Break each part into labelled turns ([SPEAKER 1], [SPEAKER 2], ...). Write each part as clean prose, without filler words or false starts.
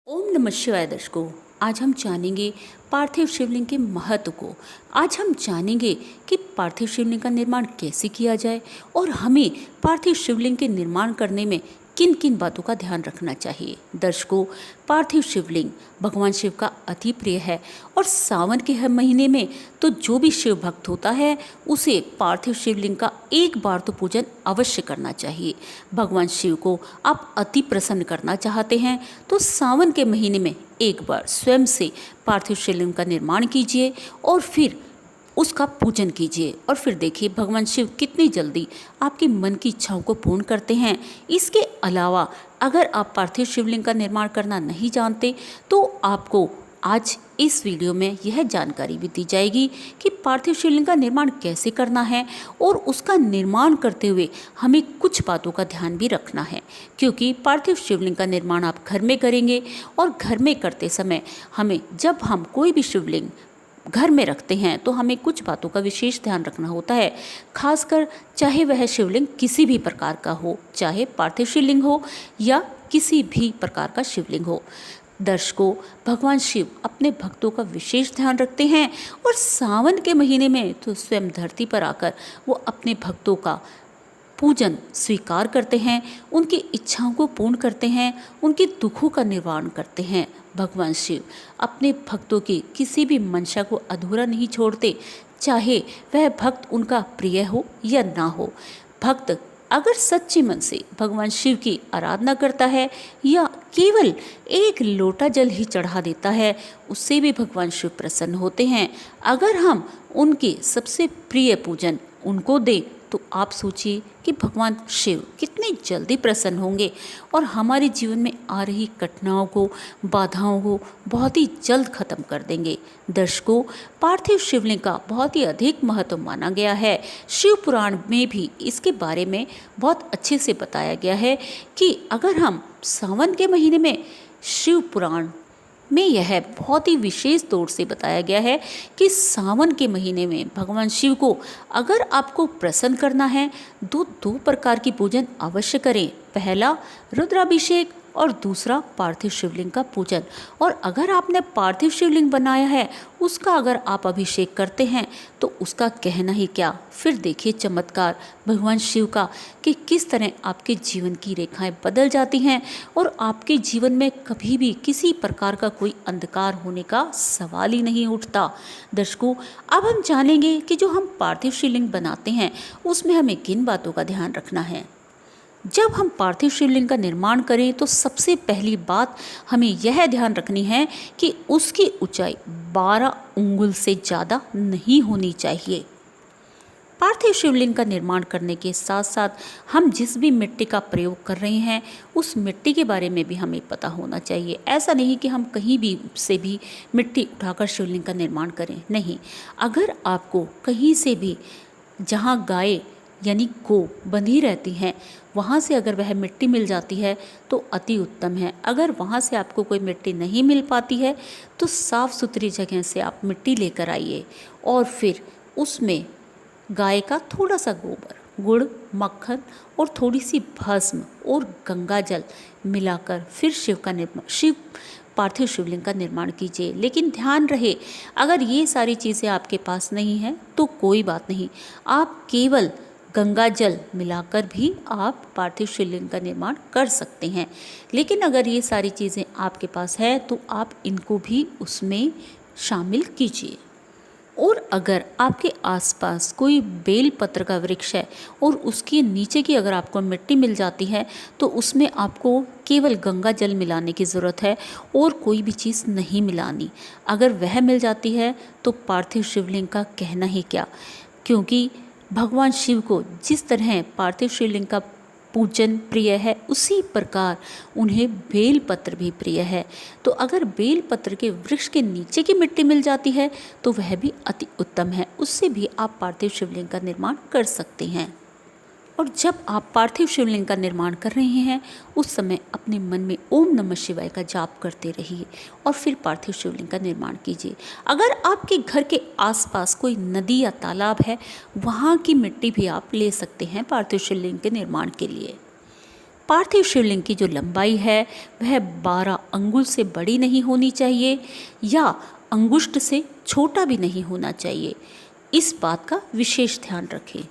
[SPEAKER 1] ओम नमः शिवाय दर्शकों। आज हम जानेंगे पार्थिव शिवलिंग के महत्व को। आज हम जानेंगे कि पार्थिव शिवलिंग का निर्माण कैसे किया जाए और हमें पार्थिव शिवलिंग के निर्माण करने में किन किन बातों का ध्यान रखना चाहिए। दर्शकों, पार्थिव शिवलिंग भगवान शिव का अति प्रिय है और सावन के हर महीने में तो जो भी शिव भक्त होता है उसे पार्थिव शिवलिंग का एक बार तो पूजन अवश्य करना चाहिए। भगवान शिव को आप अति प्रसन्न करना चाहते हैं तो सावन के महीने में एक बार स्वयं से पार्थिव शिवलिंग का निर्माण कीजिए और फिर उसका पूजन कीजिए और फिर देखिए भगवान शिव कितनी जल्दी आपके मन की इच्छाओं को पूर्ण करते हैं। इसके अलावा अगर आप पार्थिव शिवलिंग का निर्माण करना नहीं जानते तो आपको आज इस वीडियो में यह जानकारी भी दी जाएगी कि पार्थिव शिवलिंग का निर्माण कैसे करना है और उसका निर्माण करते हुए हमें कुछ बातों का ध्यान भी रखना है, क्योंकि पार्थिव शिवलिंग का निर्माण आप घर में करेंगे और घर में करते समय जब हम कोई भी शिवलिंग घर में रखते हैं तो हमें कुछ बातों का विशेष ध्यान रखना होता है। खासकर चाहे वह शिवलिंग किसी भी प्रकार का हो, चाहे पार्थिव शिवलिंग हो या किसी भी प्रकार का शिवलिंग हो। दर्शकों, भगवान शिव अपने भक्तों का विशेष ध्यान रखते हैं और सावन के महीने में तो स्वयं धरती पर आकर वो अपने भक्तों का पूजन स्वीकार करते हैं, उनकी इच्छाओं को पूर्ण करते हैं, उनके दुखों का निवारण करते हैं। भगवान शिव अपने भक्तों की किसी भी मंशा को अधूरा नहीं छोड़ते, चाहे वह भक्त उनका प्रिय हो या ना हो। भक्त अगर सच्चे मन से भगवान शिव की आराधना करता है या केवल एक लोटा जल ही चढ़ा देता है, उससे भी भगवान शिव प्रसन्न होते हैं। अगर हम उनके सबसे प्रिय पूजन उनको दें तो आप सोचिए कि भगवान शिव कितनी जल्दी प्रसन्न होंगे और हमारे जीवन में आ रही कठिनाइयों को, बाधाओं को बहुत ही जल्द खत्म कर देंगे। दर्शकों, पार्थिव शिवलिंग का बहुत ही अधिक महत्व माना गया है। शिव पुराण में भी इसके बारे में बहुत अच्छे से बताया गया है कि अगर हम सावन के महीने में शिव पुराण में यह बहुत ही विशेष तौर से बताया गया है कि सावन के महीने में भगवान शिव को अगर आपको प्रसन्न करना है तो दो प्रकार की पूजन अवश्य करें। पहला रुद्राभिषेक और दूसरा पार्थिव शिवलिंग का पूजन। और अगर आपने पार्थिव शिवलिंग बनाया है उसका अगर आप अभिषेक करते हैं तो उसका कहना ही क्या। फिर देखिए चमत्कार भगवान शिव का कि किस तरह आपके जीवन की रेखाएं बदल जाती हैं और आपके जीवन में कभी भी किसी प्रकार का कोई अंधकार होने का सवाल ही नहीं उठता। दर्शकों, अब हम जानेंगे कि जो हम पार्थिव शिवलिंग बनाते हैं उसमें हमें किन बातों का ध्यान रखना है। जब हम पार्थिव शिवलिंग का निर्माण करें तो सबसे पहली बात हमें यह ध्यान रखनी है कि उसकी ऊंचाई 12 अंगुल से ज़्यादा नहीं होनी चाहिए। पार्थिव शिवलिंग का निर्माण करने के साथ साथ हम जिस भी मिट्टी का प्रयोग कर रहे हैं उस मिट्टी के बारे में भी हमें पता होना चाहिए। ऐसा नहीं कि हम कहीं भी से भी मिट्टी उठाकर शिवलिंग का निर्माण करें, नहीं। अगर आपको कहीं से भी जहाँ गाय यानी गौ बंधी रहती हैं वहाँ से अगर वह मिट्टी मिल जाती है तो अति उत्तम है। अगर वहाँ से आपको कोई मिट्टी नहीं मिल पाती है तो साफ़ सुथरी जगह से आप मिट्टी लेकर आइए और फिर उसमें गाय का थोड़ा सा गोबर, गुड़, मक्खन और थोड़ी सी भस्म और गंगा जल मिलाकर फिर पार्थिव शिवलिंग का निर्माण कीजिए। लेकिन ध्यान रहे, अगर ये सारी चीज़ें आपके पास नहीं हैं तो कोई बात नहीं, आप केवल गंगा जल मिलाकर भी आप पार्थिव शिवलिंग का निर्माण कर सकते हैं। लेकिन अगर ये सारी चीज़ें आपके पास है तो आप इनको भी उसमें शामिल कीजिए। और अगर आपके आसपास कोई बेल पत्र का वृक्ष है और उसके नीचे की अगर आपको मिट्टी मिल जाती है तो उसमें आपको केवल गंगा जल मिलाने की ज़रूरत है और कोई भी चीज़ नहीं मिलानी। अगर वह मिल जाती है तो पार्थिव शिवलिंग का कहना ही क्या, क्योंकि भगवान शिव को जिस तरह पार्थिव शिवलिंग का पूजन प्रिय है उसी प्रकार उन्हें बेल पत्र भी प्रिय है। तो अगर बेल पत्र के वृक्ष के नीचे की मिट्टी मिल जाती है तो वह भी अति उत्तम है, उससे भी आप पार्थिव शिवलिंग का निर्माण कर सकते हैं। और जब आप पार्थिव शिवलिंग का निर्माण कर रहे हैं उस समय अपने मन में ओम नमः शिवाय का जाप करते रहिए और फिर पार्थिव शिवलिंग का निर्माण कीजिए। अगर आपके घर के आसपास कोई नदी या तालाब है वहाँ की मिट्टी भी आप ले सकते हैं पार्थिव शिवलिंग के निर्माण के लिए। पार्थिव शिवलिंग की जो लंबाई है वह 12 अंगुल से बड़ी नहीं होनी चाहिए या अंगुष्ठ से छोटा भी नहीं होना चाहिए। इस बात का विशेष ध्यान रखें।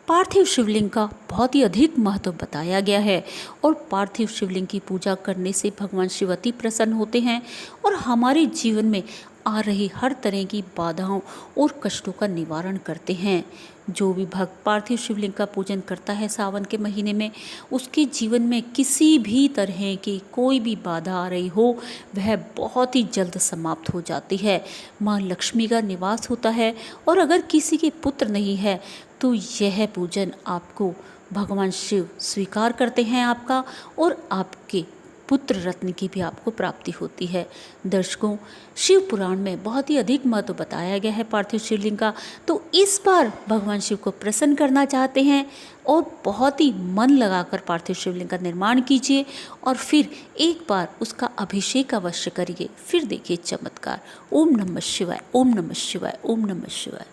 [SPEAKER 1] पार्थिव शिवलिंग का बहुत ही अधिक महत्व बताया गया है और पार्थिव शिवलिंग की पूजा करने से भगवान शिव अति प्रसन्न होते हैं और हमारे जीवन में आ रही हर तरह की बाधाओं और कष्टों का निवारण करते हैं। जो भी भक्त पार्थिव शिवलिंग का पूजन करता है सावन के महीने में, उसके जीवन में किसी भी तरह की कोई भी बाधा आ रही हो वह बहुत ही जल्द समाप्त हो जाती है। माँ लक्ष्मी का निवास होता है और अगर किसी के पुत्र नहीं है तो यह पूजन आपको भगवान शिव स्वीकार करते हैं आपका, और आपके पुत्र रत्न की भी आपको प्राप्ति होती है। दर्शकों, शिव पुराण में बहुत ही अधिक महत्व बताया गया है पार्थिव शिवलिंग का, तो इस बार भगवान शिव को प्रसन्न करना चाहते हैं और बहुत ही मन लगाकर पार्थिव शिवलिंग का निर्माण कीजिए और फिर एक बार उसका अभिषेक अवश्य करिए, फिर देखिए चमत्कार। ओम नमः शिवाय, ओम नमः शिवाय, ओम नमः शिवाय।